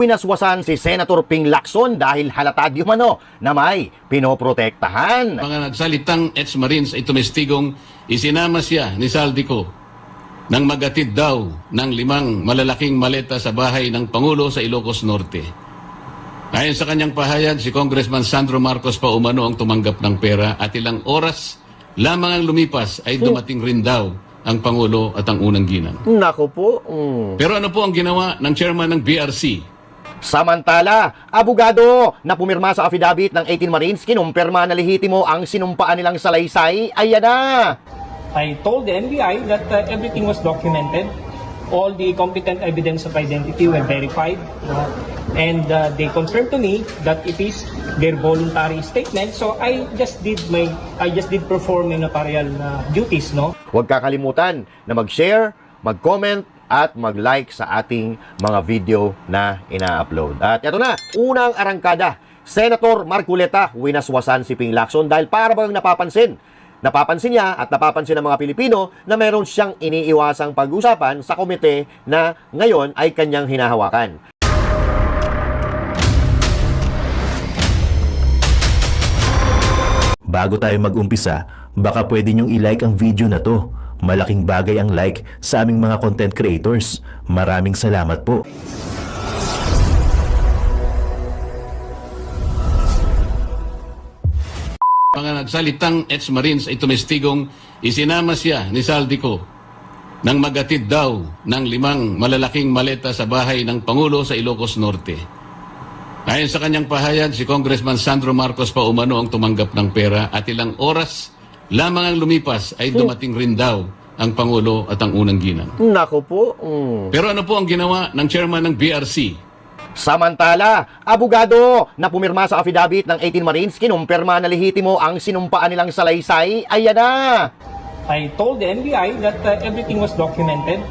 Pinaswasan si Senator Ping Lacson dahil halata di umano na may pinoprotektahan. Mga nagsalitang ex-Marines ay tumestigong isinama siya ni Saldico nang magatid daw ng 5 malalaking maleta sa bahay ng Pangulo sa Ilocos Norte. Ayon sa kanyang pahayag, si Congressman Sandro Marcos pa umano ang tumanggap ng pera at ilang oras lamang ang lumipas ay dumating rin daw ang Pangulo at ang unang ginang. Nako po. Pero ano po ang ginawa ng chairman ng BRC? Samantala, abogado na pumirma sa affidavit ng 18 Marines, kinumpirma na lehitimo ang sinumpaan nilang salaysay. Ayan na! I told the NBI that everything was documented. All the competent evidence of identity were verified. And they confirmed to me that it is their voluntary statement. So I just did perform my notarial duties, no? Huwag kakalimutan na mag-share, mag-comment, at mag-like sa ating mga video na ina-upload. At ito na, unang arangkada. Senator Marcoleta winaswasan si Ping Lacson dahil para bang napapansin niya at napapansin ng mga Pilipino na meron siyang iniiwasang pag-usapan sa komite na ngayon ay kanyang hinahawakan. Bago tayo mag-umpisa, baka pwede nyong i-like ang video na to. Malaking bagay ang like sa aming mga content creators. Maraming salamat po. Mga nagsalitang ex-Marines ay tumestigong isinama siya ni Saldico nang magatid daw ng 5 malalaking maleta sa bahay ng Pangulo sa Ilocos Norte. Ayon sa kanyang pahayag, si Congressman Sandro Marcos pa umano ang tumanggap ng pera at ilang oras lamang ang lumipas ay dumating rin daw ang Pangulo at ang unang ginang. Nako po. Pero ano po ang ginawa ng chairman ng BRC? Samantala, abogado na pumirma sa affidavit ng 18 Marines, kinumpirma na lehitimo ang sinumpaan nilang salaysay. Ayan na! I told the NBI that everything was documented.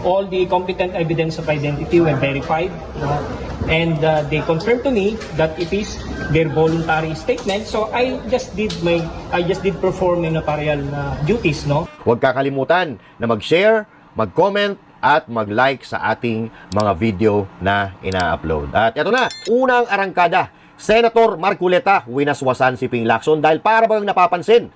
All the competent evidence of identity were verified. And they confirmed to me that it is their voluntary statement. So I just did perform my notarial duties, no? Huwag kakalimutan na mag-share, mag-comment, at mag-like sa ating mga video na ina-upload. At ito na, unang arangkada. Senator Marcoleta winaswasan si Ping Lacson dahil para bang napapansin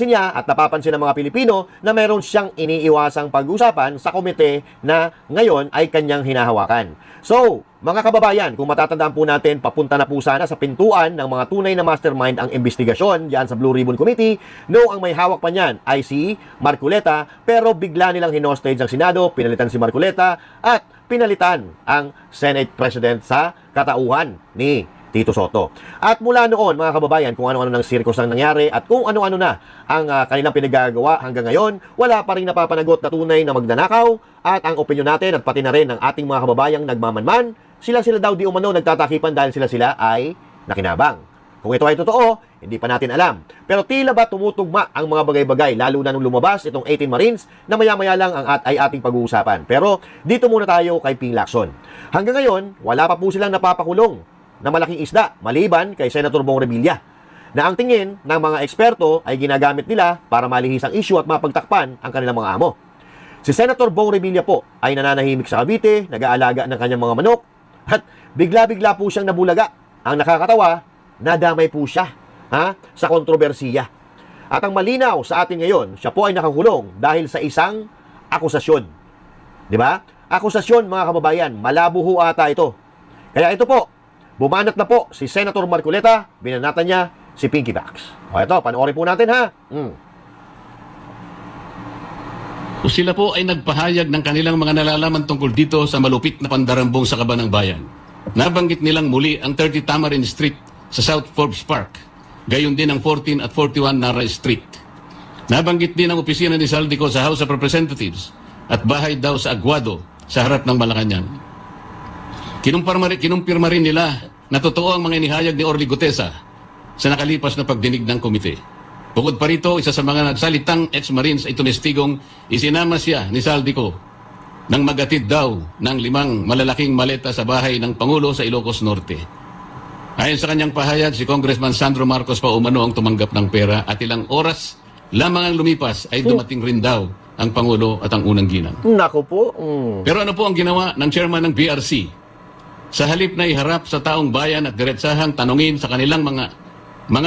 niya at napapansin ng mga Pilipino na meron siyang iniiwasang pag-usapan sa komite na ngayon ay kanyang hinahawakan. So, mga kababayan, kung matatandaan po natin, papunta na po sana sa pintuan ng mga tunay na mastermind ang investigasyon diyan sa Blue Ribbon Committee. No, ang may hawak pa niyan ay si Marcoleta, pero bigla nilang hinostage ang Senado, pinalitan si Marcoleta at pinalitan ang Senate President sa katauhan ni Tito Soto. At mula noon, mga kababayan, kung ano-ano ng sirkus ang nangyari at kung ano-ano na ang kanilang pinagagawa hanggang ngayon, wala pa rin napapanagot na tunay na magnanakaw. At ang opinyon natin at pati na rin ng ating mga kababayang nagmamanman, sila daw di umano nagtatakipan dahil sila ay nakinabang. Kung ito ay totoo, hindi pa natin alam. Pero tila ba tumutugma ang mga bagay-bagay, lalo na nung lumabas itong 18 Marines na maya-maya lang ay ating pag-uusapan. Pero dito muna tayo kay Ping Lacson. Hanggang ngayon, wala pa po silang napapakulong na malaking isda, maliban kay Senator Bong Revilla, na ang tingin ng mga eksperto ay ginagamit nila para malihis ang issue at mapagtakpan ang kanilang mga amo. Si Senator Bong Revilla po ay nananahimik sa Cavite, nag-aalaga ng kanyang mga manok, at bigla-bigla po siyang nabulaga. Ang nakakatawa, nadamay po siya sa kontrobersiya. At ang malinaw sa atin ngayon, siya po ay nakakulong dahil sa isang akusasyon. Di ba? Akusasyon, mga kababayan, malabo ho ata ito. Kaya ito po, bumanat na po si Senator Marcoleta, binanatan niya si Pinky Bax. O ito, panoorin po natin ha. Sila po ay nagpahayag ng kanilang mga nalalaman tungkol dito sa malupit na pandarambong sa Kabanang Bayan. Nabanggit nilang muli ang 30 Tamarin Street sa South Forbes Park. Gayon din ang 14 at 41 Nara Street. Nabanggit din ang opisina ni Saldico sa House of Representatives at bahay daw sa Aguado sa harap ng Malacanang. Kinumpirma rin nila na totoo ang mga inihayag ni Orly Gutesa sa nakalipas na pagdinig ng komite. Bukod pa rito, isa sa mga nagsalitang ex-Marines ay tumestigong isinama siya ni Saldico nang magatid daw ng 5 malalaking maleta sa bahay ng Pangulo sa Ilocos Norte. Ayon sa kanyang pahayag, si Congressman Sandro Marcos pa umano ang tumanggap ng pera at ilang oras lamang ang lumipas ay dumating rin daw ang Pangulo at ang unang ginang. Nako po. Pero ano po ang ginawa ng chairman ng BRC? sa halip na iharap sa taong bayan at diretsahang tanungin sa kanilang mga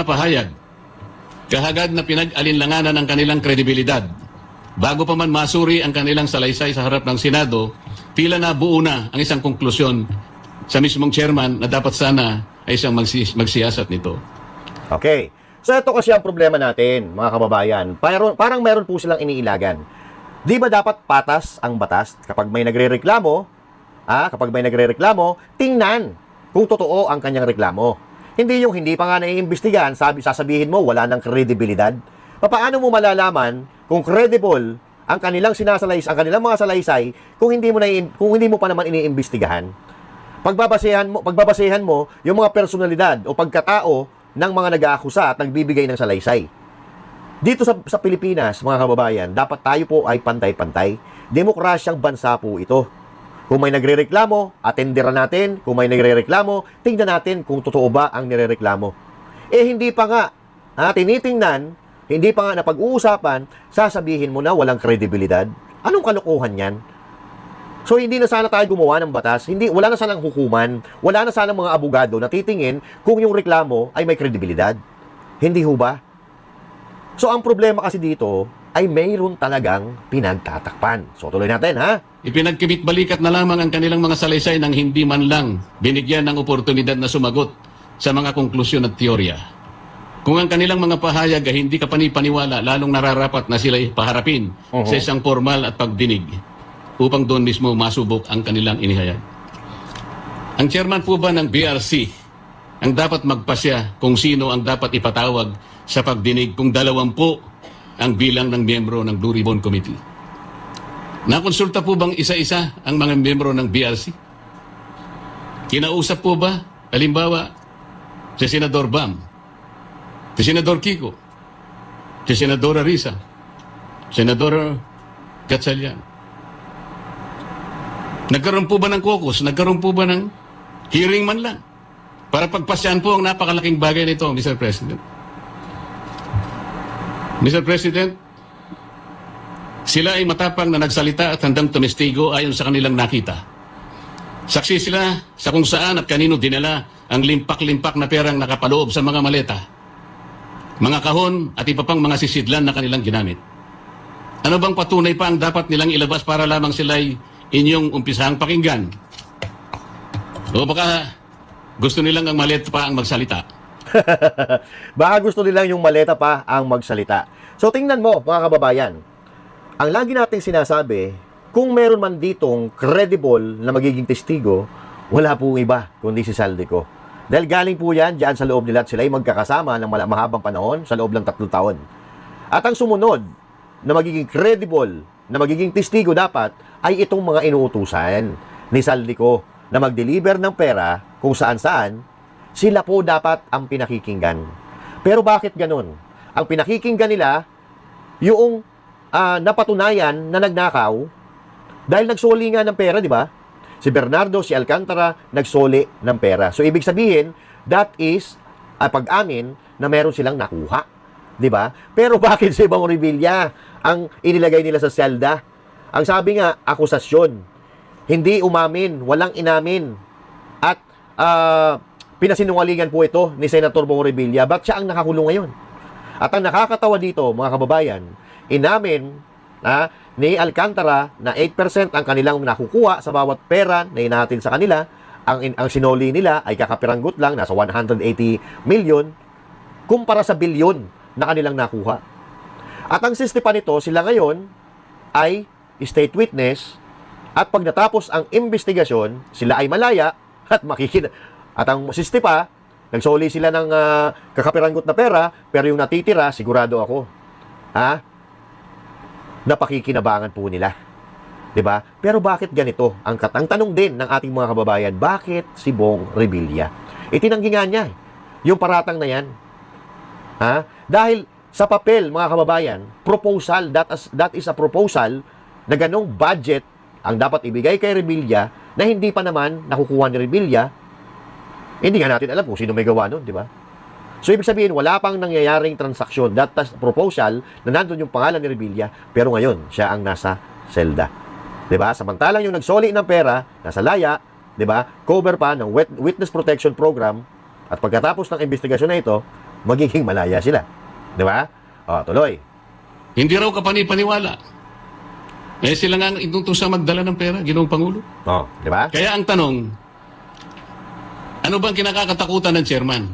pahayag, kahagad na pinag-alinlanganan ang kanilang kredibilidad. Bago pa man masuri ang kanilang salaysay sa harap ng Senado, tila na buo na ang isang konklusyon sa mismong chairman na dapat sana ay siyang magsiyasat nito. Okay. So ito kasi ang problema natin, mga kababayan. Parang meron po silang iniilagan. Di ba dapat patas ang batas kapag may nagrereklamo? Tingnan kung totoo ang kanyang reklamo. Hindi yung hindi pa nga naiimbestigahan, sasabihin mo wala ng kredibilidad. Paano mo malalaman kung credible ang kanilang ang kanilang mga salaysay kung hindi mo pa naman iniimbestigahan? Pagbabasehan mo yung mga personalidad o pagkatao ng mga nag-aakusa at nagbibigay ng salaysay. Dito sa Pilipinas, mga kababayan, dapat tayo po ay pantay-pantay. Demokrasyang bansa po ito. Kung may nagrereklamo, atenderan natin. Kung may nagrereklamo, tingnan natin kung totoo ba ang nirereklamo. Hindi pa nga tinitingnan, hindi pa nga napag-uusapan, sasabihin mo na walang kredibilidad. Anong kalokohan yan? So hindi na sana tayo gumawa ng batas, wala na sanang hukuman, wala na sanang mga abogado na titingin kung yung reklamo ay may kredibilidad. Hindi ho ba? So ang problema kasi dito ay mayroon talagang pinagtatakpan. So tuloy natin, ha? Ipinagkibit balikat na lamang ang kanilang mga salaysay nang hindi man lang binigyan ng oportunidad na sumagot sa mga konklusyon at teorya. Kung ang kanilang mga pahayag ay hindi ka panipaniwala, lalong nararapat na sila'y paharapin sa isang formal at pagdinig upang doon mismo masubok ang kanilang inihayag. Ang chairman po ba ng BRC ang dapat magpasya kung sino ang dapat ipatawag sa pagdinig kung 20 ang bilang ng miyembro ng Blue Ribbon Committee? Nakonsulta po bang isa-isa ang mga miyembro ng BRC? Kinausap po ba, halimbawa, si Senador Bam, si Senador Kiko, si Senadora Risa, Senador Gatchalian? Nagkaroon po ba ng caucus? Nagkaroon po ba ng hearing man lang? Para pagpasyahan po ang napakalaking bagay nito, Mr. President. Mr. President, sila ay matapang na nagsalita at handang tumestigo ayon sa kanilang nakita. Saksi sila sa kung saan at kanino dinala ang limpak-limpak na perang nakapaloob sa mga maleta, mga kahon at iba pang mga sisidlan na kanilang ginamit. Ano bang patunay pa ang dapat nilang ilabas para lamang sila'y inyong umpisahang pakinggan? O baka gusto nilang ang maleta pa ang magsalita? Baka gusto nilang yung maleta pa ang magsalita. So tingnan mo, mga kababayan, ang lagi nating sinasabi, kung meron man ditong credible na magiging testigo, wala pong iba kundi si Saldico. Dahil galing po yan dyan sa loob nila at sila ay magkakasama ng mahabang panahon sa loob ng 3 taon. At ang sumunod na magiging credible, na magiging testigo dapat, ay itong mga inuutusan ni Saldico na mag-deliver ng pera kung saan-saan, sila po dapat ang pinakikinggan. Pero bakit ganun? Ang pinakikinggan nila, yung napatunayan na nagnakaw, dahil nagsoli nga ng pera, di ba? Si Bernardo, si Alcantara, nagsoli ng pera. So, ibig sabihin, that is pag-amin na meron silang nakuha. Di ba? Pero bakit si Bong Revilla ang inilagay nila sa selda? Ang sabi nga, akusasyon. Hindi umamin, walang inamin. At pinasinungalingan po ito ni Senator Bong Revilla. Ba't siya ang nakakulong ngayon? At ang nakakatawa dito, mga kababayan, inamin ni Alcantara na 8% ang kanilang nakukuha sa bawat pera na inahatid sa kanila. Ang sinoli nila ay kakapiranggot lang, nasa 180 million, kumpara sa bilyon na kanilang nakuha. At ang sistema pa nito, sila ngayon ay state witness, at pag natapos ang investigasyon, sila ay malaya at At ang sistema pa, nagsoli sila ng kakapiranggot na pera, pero yung natitira, sigurado ako, napakikinabangan po nila. 'Di ba? Pero bakit ganito? Ang tanong din ng ating mga kababayan, bakit si Bong Revilla? Itinanggi nga niya yung paratang na yan. Dahil sa papel, mga kababayan, proposal, that is a proposal na ganong budget ang dapat ibigay kay Revilla na hindi pa naman nakukuha ni Revilla. Hindi nga natin alam kung sino may gawa nun, di ba? So, ibig sabihin, wala pang nangyayaring transaksyon. That proposal na nandun yung pangalan ni Revilla, pero ngayon, siya ang nasa selda. Di ba? Samantalang yung nagsoli ng pera, nasa laya, 'di ba? Cover pa ng witness protection program at pagkatapos ng investigasyon na ito, magiging malaya sila. 'Di ba? O, tuloy. Hindi raw kapani-paniwala. Sila nga ang inutusan magdala ng pera, Ginoong Pangulo. O, 'di ba? Kaya ang tanong, ano bang kinakatakutan ng chairman?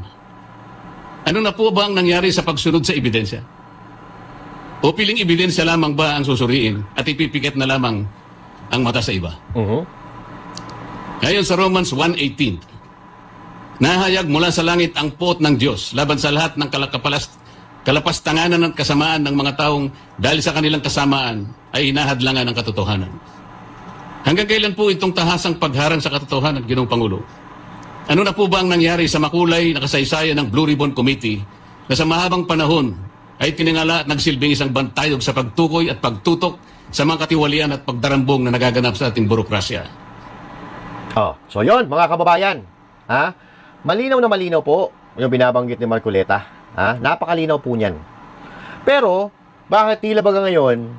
Ano na po ba ang nangyari sa pagsunod sa ebidensya? O piling ebidensya lamang ba ang susuriin at ipipikit na lamang ang mata sa iba? Ngayon sa Romans 1:18, nahayag mula sa langit ang pot ng Diyos laban sa lahat ng kalapastanganan at kasamaan ng mga taong dahil sa kanilang kasamaan ay hinahadlangan ng katotohanan. Hanggang kailan po itong tahasang pagharang sa katotohanan, Ginoong Pangulo? Ano na po ba ang nangyari sa makulay na kasaysayan ng Blue Ribbon Committee na sa mahabang panahon ay tiningala at nagsilbing isang bantayog sa pagtukoy at pagtutok sa mga katiwalian at pagdarambong na nagaganap sa ating burokrasya? Oh, so yon mga kababayan. Ha? Malinaw na malinaw po yung binabanggit ni Marcoleta. Ha? Napakalinaw po niyan. Pero, bakit tila baga ngayon,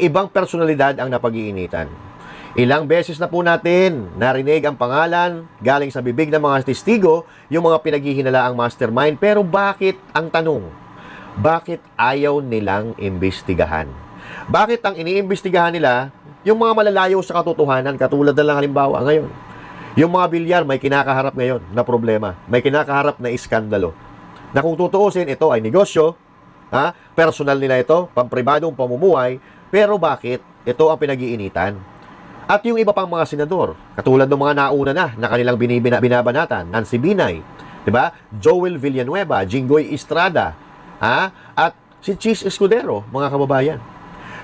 ibang personalidad ang napag-iinitan? Ilang beses na po natin narinig ang pangalan galing sa bibig ng mga testigo, yung mga pinaghihinalaang mastermind. Pero bakit, ang tanong, bakit ayaw nilang imbestigahan? Bakit ang iniimbestigahan nila yung mga malalayo sa katotohanan, katulad na lang halimbawa ngayon? Yung mga bilyar may kinakaharap ngayon na problema, may kinakaharap na iskandalo. Na kung tutuusin, ito ay negosyo, ha? Personal nila ito, pampribadong pamumuhay, pero bakit ito ang pinag-iinitan? At yung iba pang mga senador, katulad ng mga nauna na kanilang binabanatan, Nancy Binay, 'di ba? Joel Villanueva, Jinggoy Estrada, at si Chis Escudero, mga kababayan.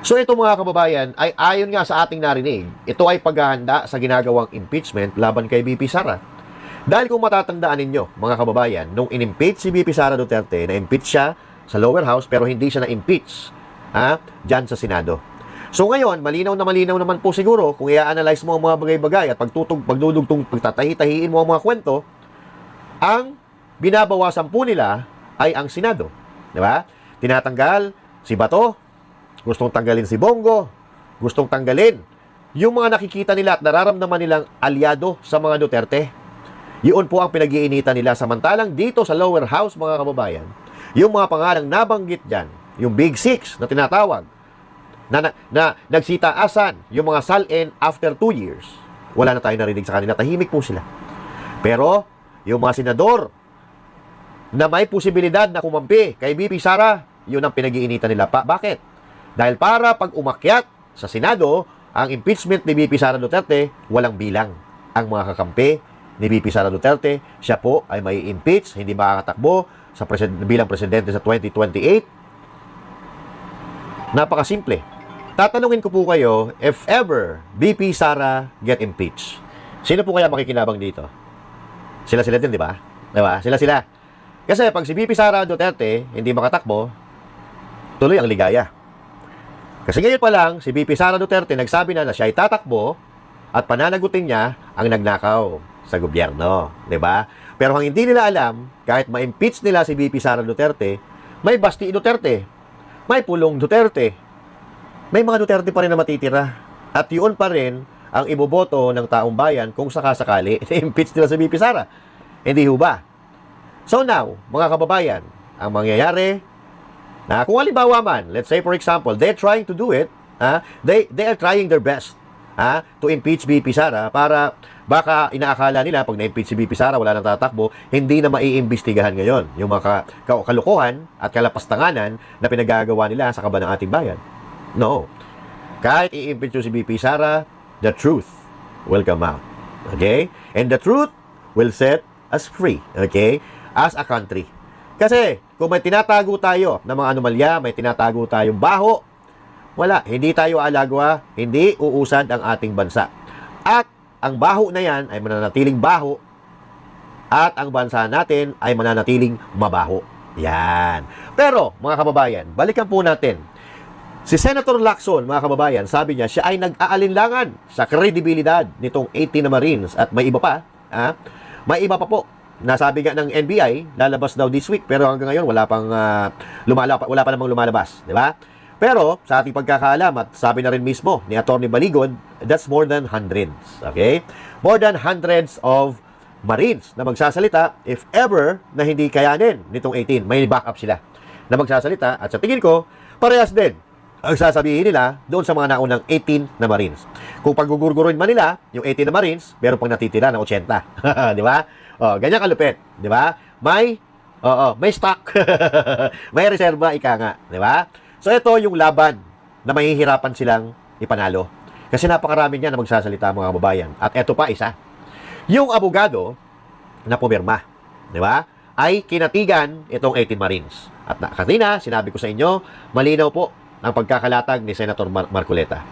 So ito mga kababayan ay ayon nga sa ating narinig, ito ay paghahanda sa ginagawang impeachment laban kay BP Sara. Dahil kung matatandaan ninyo, mga kababayan, nung in-impeach si BP Sara Duterte, na-impeach siya sa lower house pero hindi siya na-impeach dyan sa Senado. So ngayon, malinaw naman po siguro kung i-analyze mo ang mga bagay-bagay at pagdudugtong pagtatahi-tahiin mo ang mga kwento, ang binabawasan po nila ay ang Senado. Di ba? Tinatanggal si Bato, gustong tanggalin si Bongo, gustong tanggalin yung mga nakikita nila at nararamdaman nilang aliado sa mga Duterte. Yun po ang pinag-iinitan nila. Samantalang dito sa lower house, mga kababayan, yung mga pangalang nabanggit dyan, yung Big Six na tinatawag, na nagsitaasan yung mga SALN after 2 years. Wala na tayo narinig sa kanila. Tahimik po sila. Pero, yung mga senador na may posibilidad na kumampi kay BP Sara, yun ang pinag-iinitan nila. Bakit? Dahil para pag umakyat sa Senado, ang impeachment ni BP Sara Duterte, walang bilang. Ang mga kakampi ni BP Sara Duterte, siya po ay may impeach, hindi makakatakbo bilang presidente sa 2028. Napakasimple. Tatanungin ko po kayo, if ever BP Sara get impeached, sino po kaya makikinabang dito? Sila-sila din, di ba? Diba? Sila-sila. Kasi pag si BP Sara Duterte hindi makatakbo, tuloy ang ligaya. Kasi ngayon pa lang, si BP Sara Duterte nagsabi na siya ay tatakbo at pananagutin niya ang nagnakaw sa gobyerno. Di ba? Pero ang hindi nila alam, kahit ma-impeach nila si BP Sara Duterte, may Basti Duterte, may Pulong Duterte, may mga Duterte pa rin na matitira. At yun pa rin ang iboboto ng taong bayan kung sakasakali na-impeach nila si BP Sara. Hindi ho ba? So now, mga kababayan, ang mangyayari na kung halimbawa man, let's say for example, they're trying to do it, they are trying their best to impeach BP Sara para baka inaakala nila pag na-impeach si BP Sara, wala nang tatakbo, hindi na maiimbestigahan ngayon yung mga kalukuhan at kalapastanganan na pinagagawa nila sa kaban ng ating bayan. No. Kahit i-impeach si BP Sara, the truth will come out. Okay? And the truth will set us free. Okay? As a country. Kasi, kung may tinatago tayo ng mga anomalya, may tinatago tayong baho, wala. Hindi tayo alagwa, hindi uusad ang ating bansa. At, ang baho na yan ay mananatiling baho at ang bansa natin ay mananatiling mabaho. Yan. Pero, mga kababayan, balikan po natin. Si Senator Lacson, mga kababayan, sabi niya, siya ay nag-aalinlangan sa kredibilidad nitong 18 na Marines at may iba pa. May iba pa po. Nasabi nga ng NBI, lalabas daw this week, pero hanggang ngayon wala pa namang lumalabas, di ba? Pero, sa ating pagkakaalam at sabi na rin mismo ni Atty. Baligod, that's more than hundreds. Okay? More than hundreds of Marines na magsasalita if ever na hindi kayanin nitong 18. May backup sila na magsasalita at sa tingin ko, parehas din ang sasabihin nila doon sa mga naunang 18 na Marines. Kung pagugurgurin man nila yung 18 na Marines, meron pang natitira na 80. Di ba? Ganyan kalupit. Di ba? May stock. May reserba, ika nga. Di ba? So, ito yung laban na mahihirapan silang ipanalo. Kasi napakarami niya na magsasalita mga kababayan. At ito pa isa. Yung abogado na pumirma, di ba, ay kinatigan itong 18 Marines. At kanina, sinabi ko sa inyo, malinaw po ang pagkakalatag ni Senator Marcoleta.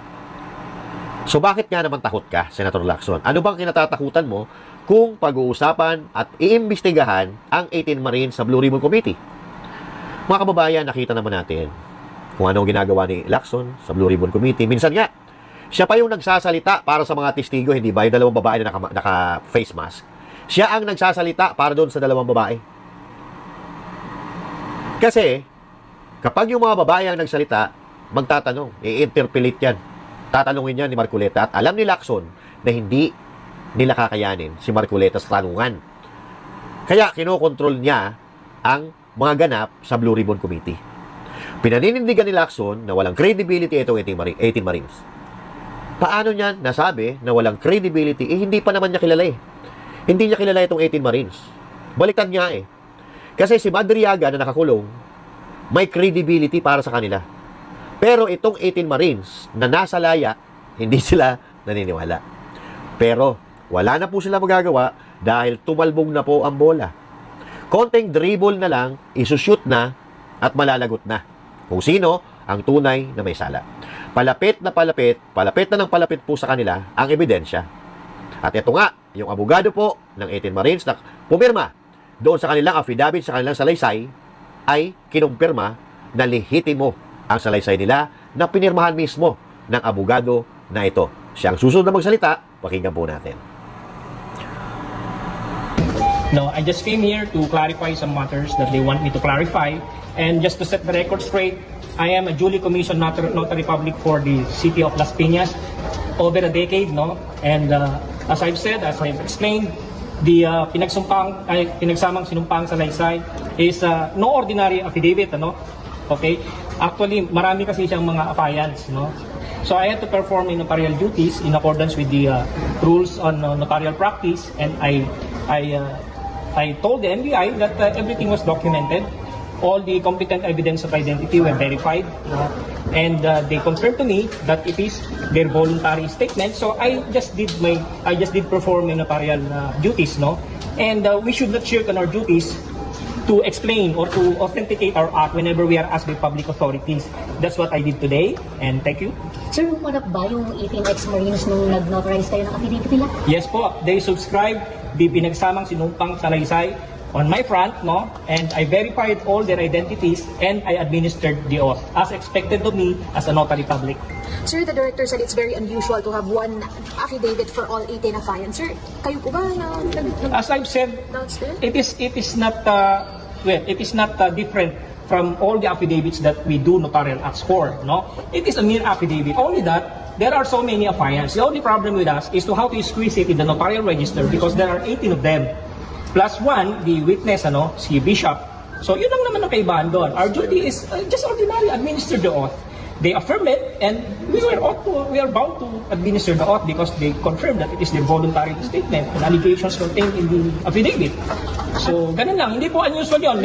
So, bakit nga naman takot ka, Senator Lacson? Ano bang kinatatakutan mo kung pag-uusapan at iimbestigahan ang 18 Marines sa Blue Ribbon Committee? Mga kababayan, nakita naman natin kung ano ginagawa ni Lacson sa Blue Ribbon Committee. Minsan nga, siya pa yung nagsasalita para sa mga testigo, hindi ba? Yung dalawang babae na naka-face mask. Siya ang nagsasalita para doon sa dalawang babae. Kasi, kapag yung mga babae ang nagsalita, magtatanong, i-interpellate yan. Tatanungin yan ni Marcoleta. At alam ni Lacson na hindi nila kakayanin si Marcoleta sa tanungan. Kaya, kinokontrol niya ang mga ganap sa Blue Ribbon Committee. Pinaninindigan ni Lacson na walang credibility itong 18 Marines. Paano niya nasabi na walang credibility? Hindi pa naman niya kilala eh. Hindi niya kilala itong 18 Marines. Baliktad niya eh. Kasi si Madriaga na nakakulong, may credibility para sa kanila. Pero itong 18 Marines na nasa laya, hindi sila naniniwala. Pero wala na po sila magagawa dahil tumalbog na po ang bola. Konting dribble na lang, isushoot na at malalagot na kung sino ang tunay na may sala. Palapit na ng palapit po sa kanila ang ebidensya. At ito nga, yung abogado po ng 18 Marines na pumirma doon sa kanilang affidavit, sa kanilang salaysay, ay kinumpirma na lehitimo ang salaysay nila na pinirmahan mismo ng abogado na ito. Siya ang susunod na magsalita, pakinggan po natin. No, I just came here to clarify some matters that they want me to clarify. And just to set the record straight, I am a duly commissioned notary public for the city of Las Piñas over a decade, no? And as I've said, as I've explained, the pinagsamang sinumpang salaysay is no ordinary affidavit, ano? Okay? Actually, marami kasi siyang mga affiance, no? So I had to perform my notarial duties in accordance with the rules on notarial practice, and I told the NBI that everything was documented. All the competent evidence of identity were verified, and they confirmed to me that it is their voluntary statement. So I just did perform my notarial duties, no? And we should not shirk on our duties to explain or to authenticate our act whenever we are asked by public authorities. That's what I did today, and thank you. Sir, humarap ba yung 18 ex-Marines nung nag-notarize tayo ng affidavit nila? Yes po, they subscribed the pinagsamang sinumpang salaysay on my front, no? And I verified all their identities and I administered the oath as expected of me as a notary public. Sir, the director said it's very unusual to have one affidavit for all 18 affiants. Sir, kayo po ba na As I've said, downstairs? it is not different from all the affidavits that we do notarial acts for, no? It is a mere affidavit. Only that there are so many affiants. The only problem with us is to how to squeeze it in the notarial register because there are 18 of them. Plus one, the witness, si Bishop. So yun lang naman ang kaibahan doon. Our duty is just ordinary, administer the oath. They affirm it, and we are bound to administer the oath because they confirm that it is their voluntary statement and allegations contained in the affidavit. So ganun lang, hindi po unusual yun.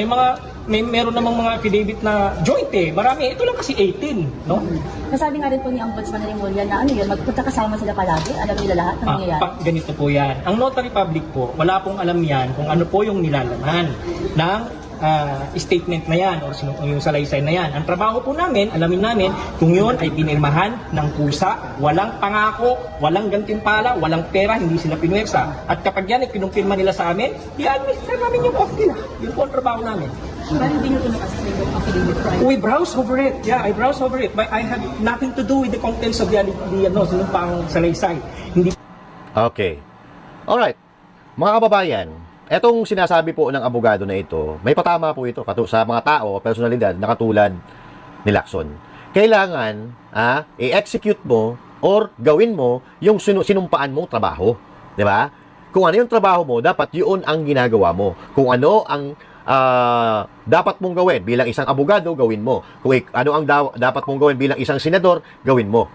Meron namang mga affidavit na joint eh. Marami, ito lang kasi 18, no? Nasabi nga rin po ni Ombudsman Remulla na magpunta kasama sila palagi, alam nila lahat ng nangyayari. Ganito po yan. Ang notary public po, wala pong alam yan kung ano po yung nilalaman ng statement na yan o yung salaysay na yan. Ang trabaho po namin, alamin namin kung yun ay pinirmahan ng kusa, walang pangako, walang gantimpala, walang pera, hindi sila pinwersa. At kapag yan ay pinumpirma nila sa amin, i-administer namin yung oath nila. Yun po ang trabaho namin. Pero hindi nyo po nakasasay yung affidavit prior. We browse over it. Yeah, I browse over it. But I had nothing to do with the contents of the sinumpang salaysay. Hindi. Okay. Alright. Mga kababayan, etong sinasabi po ng abogado na ito, may patama po ito sa mga tao, personalidad na katulad ni Lacson. kailangan i-execute mo or gawin mo yung sinumpaan mong trabaho. Di ba? Kung ano yung trabaho mo, dapat yun ang ginagawa mo. Kung ano ang dapat mong gawin bilang isang abogado, gawin mo. Kung ano ang dapat mong gawin bilang isang senador, gawin mo.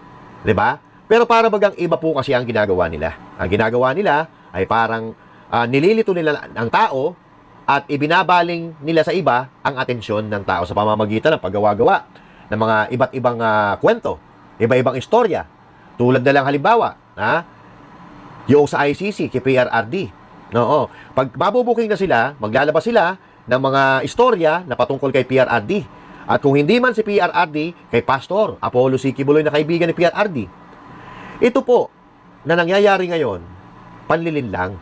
Di ba? Pero para bagang iba po kasi ang ginagawa nila. Ang ginagawa nila ay parang nililito nila ang tao at ibinabaling nila sa iba ang atensyon ng tao sa pamamagitan ng paggawa-gawa ng mga iba't ibang kwento, iba-ibang istorya. Tulad na lang halimbawa, yung sa ICC, kay PRRD. Oo. Pag mabubuking na sila, maglalabas sila ng mga istorya na patungkol kay PRRD. At kung hindi man si PRRD, kay Pastor Apollo C. Kibuloy na kaibigan ni PRRD. Ito po, na nangyayari ngayon, panlilin lang.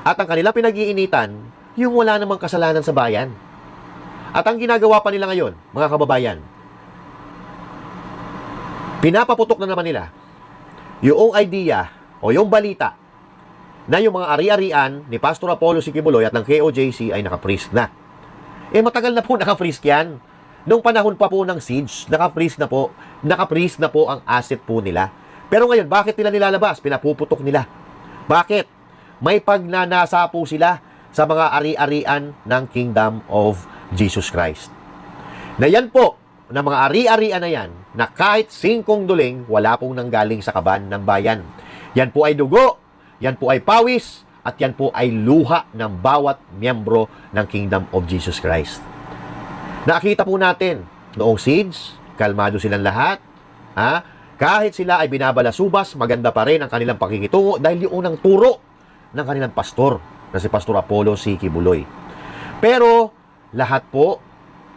At ang kanila pinag-iinitan, yung wala namang kasalanan sa bayan. At ang ginagawa pa nila ngayon, mga kababayan, pinapaputok na naman nila yung idea o yung balita na yung mga ari-arian ni Pastor Apollo C. Kibuloy at ng KOJC ay naka-freeze na. Matagal na po naka-freeze yan. Noong panahon pa po ng siege, naka-freeze na po. Naka-freeze na po ang asset po nila. Pero ngayon, bakit nila nilalabas? Pinapuputok nila. Bakit? May pagnanasa po sila sa mga ari-arian ng Kingdom of Jesus Christ. Na yan po, na mga ari-arian na yan, na kahit 5 duling, wala pong nanggaling sa kaban ng bayan. Yan po ay dugo, yan po ay pawis, at yan po ay luha ng bawat miyembro ng Kingdom of Jesus Christ. Nakita po natin, noong siege, kalmado silang lahat, kahit sila ay binabalasubas, maganda pa rin ang kanilang pakikitungo dahil yung unang turo ng kanilang pastor, na si Pastor Apollo C. Kibuloy. Pero, lahat po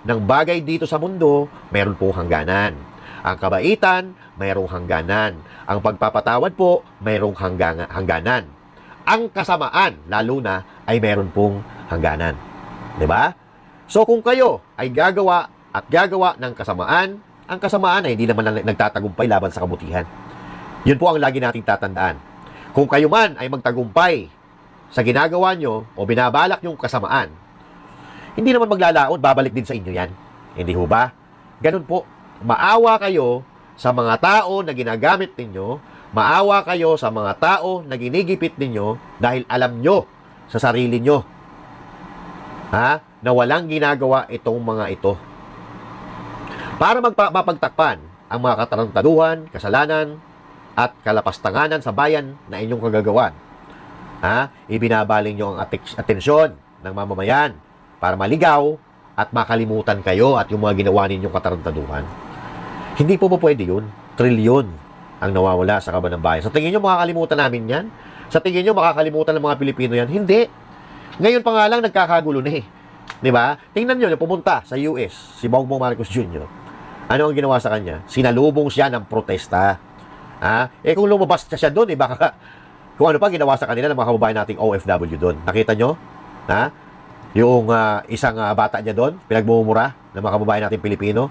ng bagay dito sa mundo, meron po hangganan. Ang kabaitan, mayroong hangganan. Ang pagpapatawad po, mayroong hangganan. Ang kasamaan, lalo na, ay meron pong hangganan. Diba? So, kung kayo ay gagawa at gagawa ng kasamaan, ang kasamaan ay hindi naman nagtatagumpay laban sa kabutihan. Yun po ang lagi nating tatandaan. Kung kayo man ay magtagumpay sa ginagawa nyo o binabalak nyong kasamaan, hindi naman maglalaon, babalik din sa inyo yan. Hindi ho ba? Ganun po. Maawa kayo sa mga tao na ginagamit ninyo, maawa kayo sa mga tao na ginigipit ninyo dahil alam nyo sa sarili nyo na walang ginagawa itong mga ito. Para mapagtakpan ang mga katarantaduhan, kasalanan, at kalapastanganan sa bayan na inyong kagagawan, ibinabaling nyo ang atensyon ng mamamayan para maligaw at makalimutan kayo at yung mga ginawa ninyong katarantaduhan. Hindi po pwede yun. Trilyon ang nawawala sa kaban ng bayan. Sa tingin nyo makakalimutan namin yan? Sa tingin nyo makakalimutan ng mga Pilipino yan? Hindi. Ngayon pa nga lang nagkakagulo na eh. Diba? Tingnan nyo, pumunta sa US, si Bongbong Marcos Jr. Ano ang ginawa sa kanya? Sinalubong siya ng protesta. Kung lumabas siya doon, baka kung ano pa ginawa sa kanila ng mga kababayan nating OFW doon. Nakita nyo? Yung isang bata niya doon, pinagmumura ng mga kababayan nating Pilipino.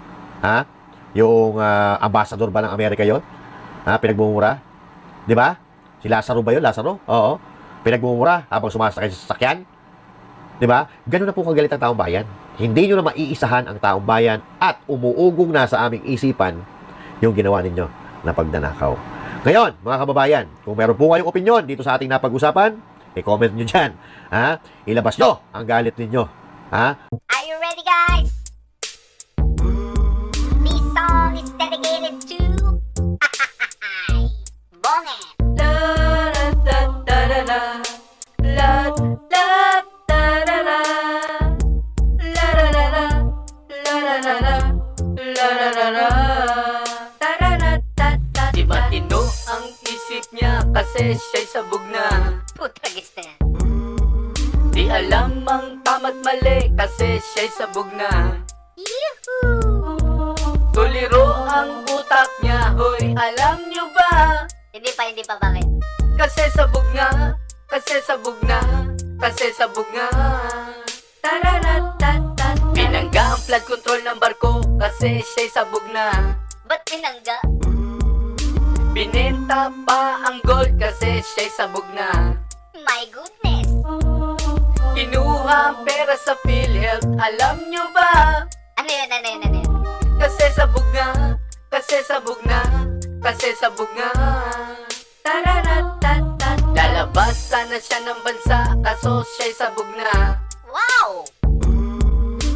Yung ambassador ba ng Amerika yon? Pinagmumura. Di ba? Si Lazaro ba yun? Lazaro? Oo. Pinagmumura habang sumasakay sa sasakyan. Di ba? Ganun na po kagalit ang taong bayan. Hindi nyo na maiisahan ang taong bayan at umuugong na sa aming isipan yung ginawa ninyo na pagnanakaw. Ngayon, mga kababayan, kung meron po kayong opinyon dito sa ating napag-usapan, i-comment nyo dyan. Ilabas nyo ang galit ninyo. Are you ready, guys? This song is dedicated to Bongen. Di matino ang isip niya kasi siya'y sabog na. Putragis na yan. Di alam ang tama't mali kasi siya'y sabog na. Yuhuu! Tuliro ang utak niya, hoy, alam niyo ba? Hindi pa, bakit? Kasi sabog nga, kasi sabog na, kasi sabog nga. Tararatatat. Pinangga ang flood control ng barko kasi siya'y sabog na. Ba't pinangga? Binenta pa ang gold kasi siya'y sabog na. My goodness! Kinuha ang pera sa PhilHealth, alam nyo ba? Ano yun? Kasi sabog nga, kasi sabog na, kasi sabog nga. Tararatatat. Lalabas sana siya ng bansa, kaso siya'y sabog na. Wow!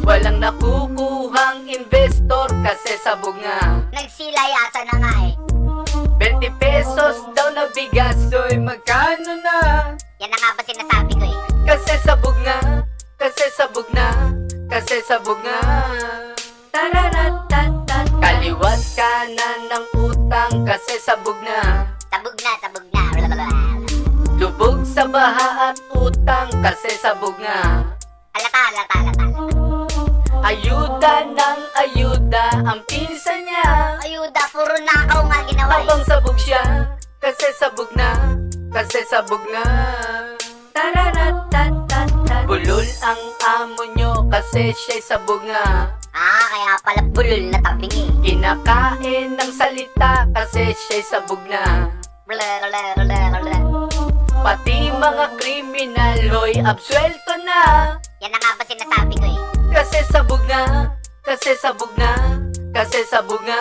Walang nakukuhang investor kasi sabog nga. Nagsilayasan na nga eh. 20 pesos daw na bigas, oy magkano na? Yan na nga ba sinasabi ko eh. Kasi sabog nga, kasi sabog na, kasi sabog nga. Tararatatat. Kaliwat kanan ng utang kasi sabog na. Sabog na, sabog na. Blablabla. Lubog sa baha at utang kasi sabog nga. Alata, alata, alata. Ayuda ng ayuda ang pinsan niya. Ayuda, puro nakaw nga ginawa eh. Habang sabog siya, kasi sabog na, kasi sabog na. Tararatatat. Bulol ang amo nyo kasi siya'y sabog nga. Ah, kaya pala bulol na tabingi. Kinakain ng salita kasi siya'y sabog na. Blablabla. Pati mga kriminal, hoy, absuelto na. Yan na nga ba sinasabi ko eh. Kasi sabog na, kasi sabog na, kasi sabog na.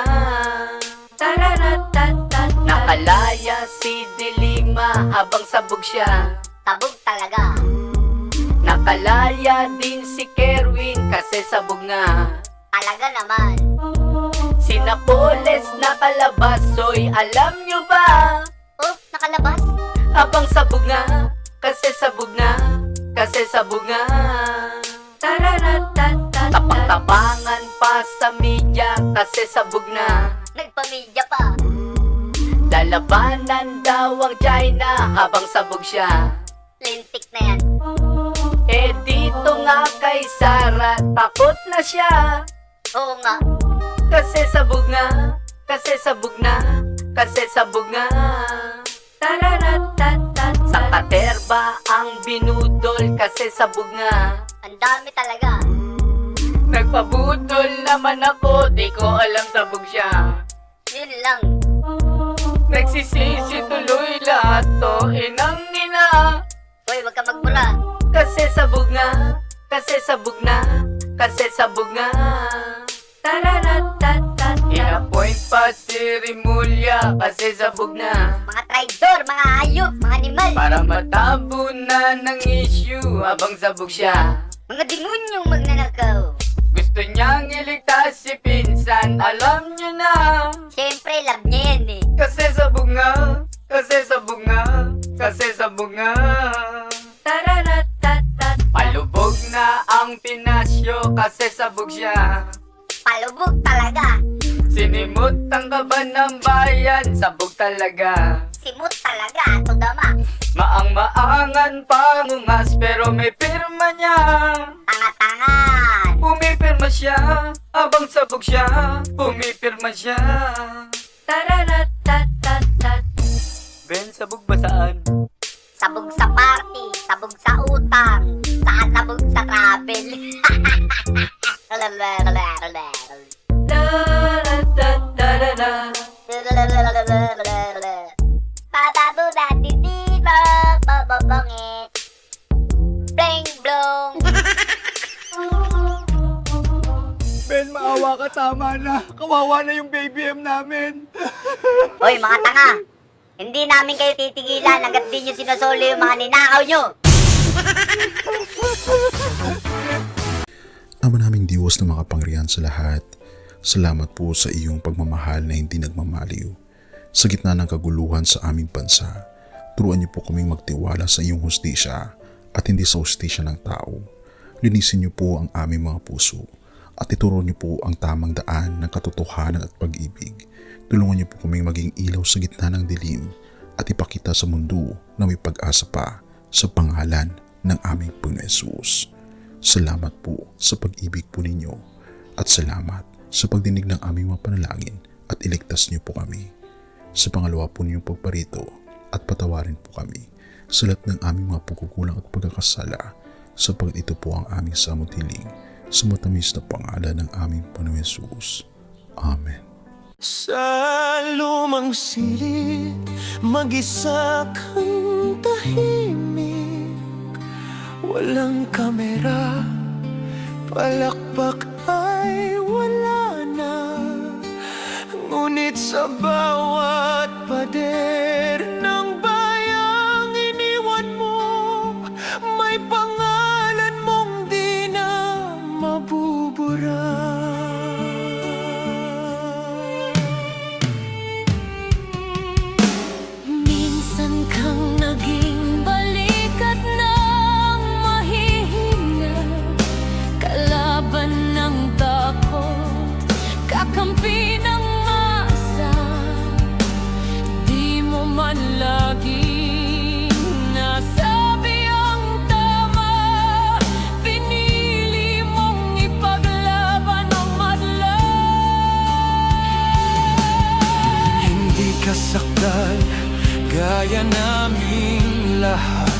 Tararatatat. Nakalaya si Dilima habang sabog siya. Sabog talaga. Nakalaya din si Kerwin kasi sabog na. Talaga naman. Si Napoles nakalabas, oy, alam nyo ba? Oh, nakalabas? Habang sabog na, kasi sabog na, kasi sabog na. Tararatatat. Tapang-tapangan pa sa media kasi sabog na. Nagpamilya pa. Lalabanan daw ang China habang sabog siya. Lintik na yan. Eh dito nga kay Sara, takot na siya. Oo nga. Kasi sabog nga, kasi sabog na, kasi sabog nga. Tararatatat. Sa katerba ang binudol kasi sabog nga. Ang dami talaga. Nagpabudol naman ako, di ko alam sabog siya. Yun lang. Nagsisisi tuloy lahat to, inang ina. Hoy, wag ka magmura. Kasi sabog nga, kasi sabog na, kasi sabog nga. Tararatatat. In-appoint pa si Rimulya kasi sabog na. Mga traidor, mga hayop, mga animal. Para matabo na ng issue habang sabog siya. Mga demonyong magnanakaw. Gusto niyang iligtas si pinsan, alam niyo na. Siyempre, love niya yan eh. Kasi sabog nga, kasi sabog nga, kasi sabog nga. Tararatatat. Palubog na ang pinasyo kasi sabog siya. Palubog talaga. Sinimot ang kaban ng bayan, sabog talaga. Simut talaga, to the max. Maang-maangan pangungas pero may pirma niya. Tanga-tangan. Pumipirma siya, habang sabog siya, pumipirma siya. Tararatatat. Ben, sabog ba saan? Sabog sa party, sabog sa utang, saan sabog sa travel. Papabu dati di ba bababangit. Bling blong. Ben, maawa ka, tama na. Kawawa na yung baby M namin. Hoy mga tanga, hindi namin kayo titigilan hanggat di nyo sinusolo yung mga ninakaw nyo. Ama naming Diyos na makapangyarihan sa lahat, salamat po sa iyong pagmamahal na hindi nagmamaliw. Sa gitna ng kaguluhan sa aming bansa, turuan niyo po kaming magtiwala sa iyong hustisya at hindi sa hustisya ng tao. Linisin niyo po ang aming mga puso at ituro niyo po ang tamang daan ng katotohanan at pag-ibig. Tulungan niyo po kaming maging ilaw sa gitna ng dilim at ipakita sa mundo na may pag-asa pa sa pangalan ng aming Panginoon Hesus. Salamat po sa pag-ibig po ninyo at salamat sa pagdinig ng aming mga panalangin at iligtas niyo po kami. Sa pangalawa po niyong pagparito at patawarin po kami sa lahat ng aming mga pagkukulang at pagkakasala sapagkat ito po ang aming samutiling sa matamis na pangalan ng aming Panginoon Hesus. Amen. Sa lumang silid, mag-isa kang tahimik. Walang kamera, palakpak ay wala na. Ngunit sa bawat pader ng bayang iniwan mo, may pangalan mong di na mabubura. Minsan kang naging balikat ng mahihina, kalaban ng takot, kakampi ng masa. Di mo man laging nasabi ang tama, pinili mong ipaglaban ang madla. Hindi ka saktan gaya naming lahat,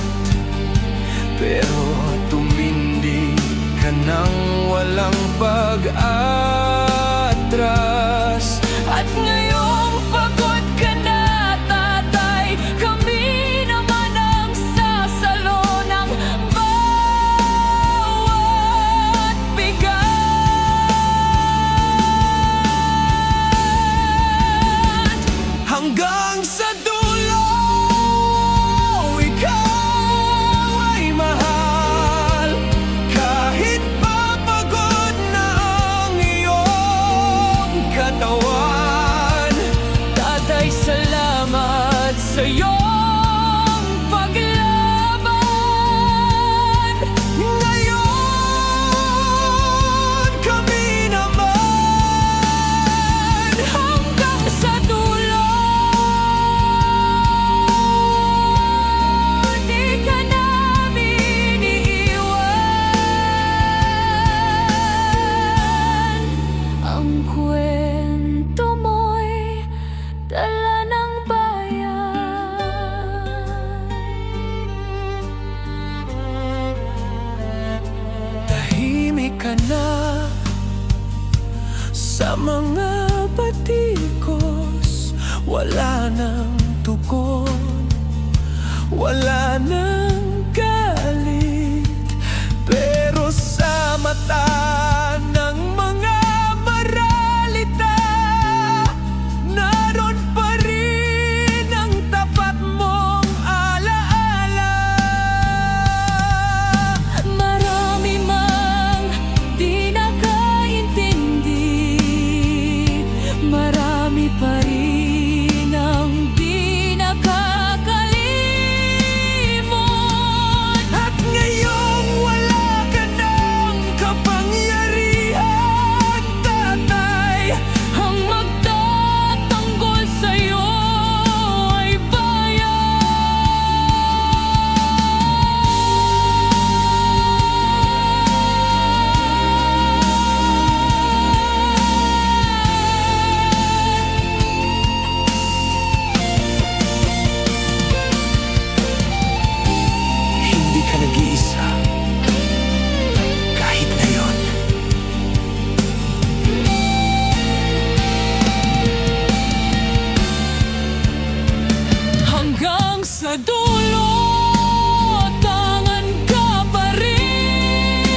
pero tumindig ka nang walang pag-atras. At ngayong pagod ka na, tatay, kami naman ang sasalo ng bawat bigat. Hanggang sa dulo, ikaw ay mahal. Kahit papagod na ang iyong katawan. Tatay, salamat sa iyong paglaban. Ngayon, kami naman Hanggang sa dulo, di ka namin iiwan. Ang kwento mo'y dala ng bayan. tahimik ka na sa mga batikos. Wala nang tugon, wala nang galit, pero sa mata ng mga maralita, naroon pa rin ang tapat mong alaala. Marami mang di nakaintindi, marami pa rin ang di nakakalimot. At ngayong wala ka ng kapangyarihan, tatay, Ang magtatanggol sa'yo ay hindi ka nag-iisa. Kahit ngayon, hanggang sa dulo, tangan ka pa rin.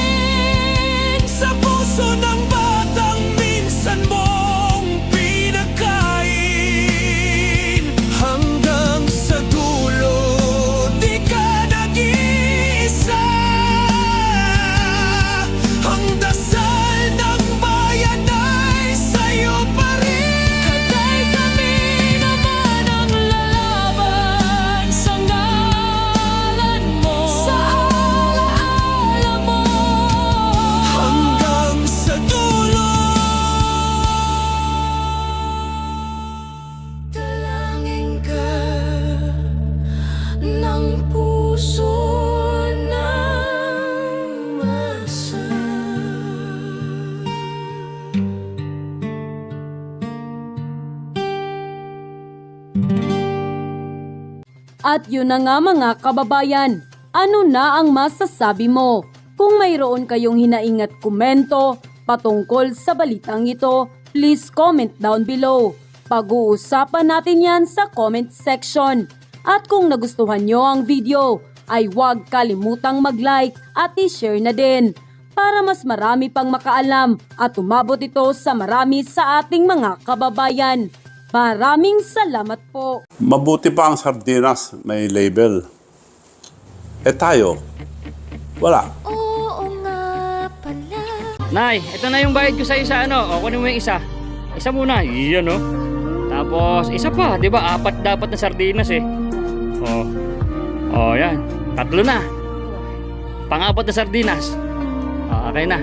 sa puso ng batang minsan mong pinakain. Hanggang sa dulo, di ka nag-iisa. Ang dasal ng bayan ay sa'yo pa rin. Tatay, kami naman ang lalaban sa ngalan mo, sa alaala mo. Hanggang sa dulo, Dalangin ka ng puso ng masa. At yun na nga mga kababayan, ano na ang masasabi mo? Kung mayroon kayong hinaingat komento patungkol sa balitang ito, please comment down below. Pag-uusapan natin yan sa comment section. At kung nagustuhan nyo ang video, ay huwag kalimutang mag-like at i-share na din para mas marami pang makaalam at umabot ito sa marami sa ating mga kababayan. Maraming salamat po. Mabuti pa ang sardinas may label. Eh tayo, wala. Nay, ito na yung bayad ko sa isa, O, kunin mo yung isa. Isa muna, iyan, Tapos, isa pa, di ba? 4 dapat na sardinas, yan. 3 na. Pang-4 na sardinas. Okay na.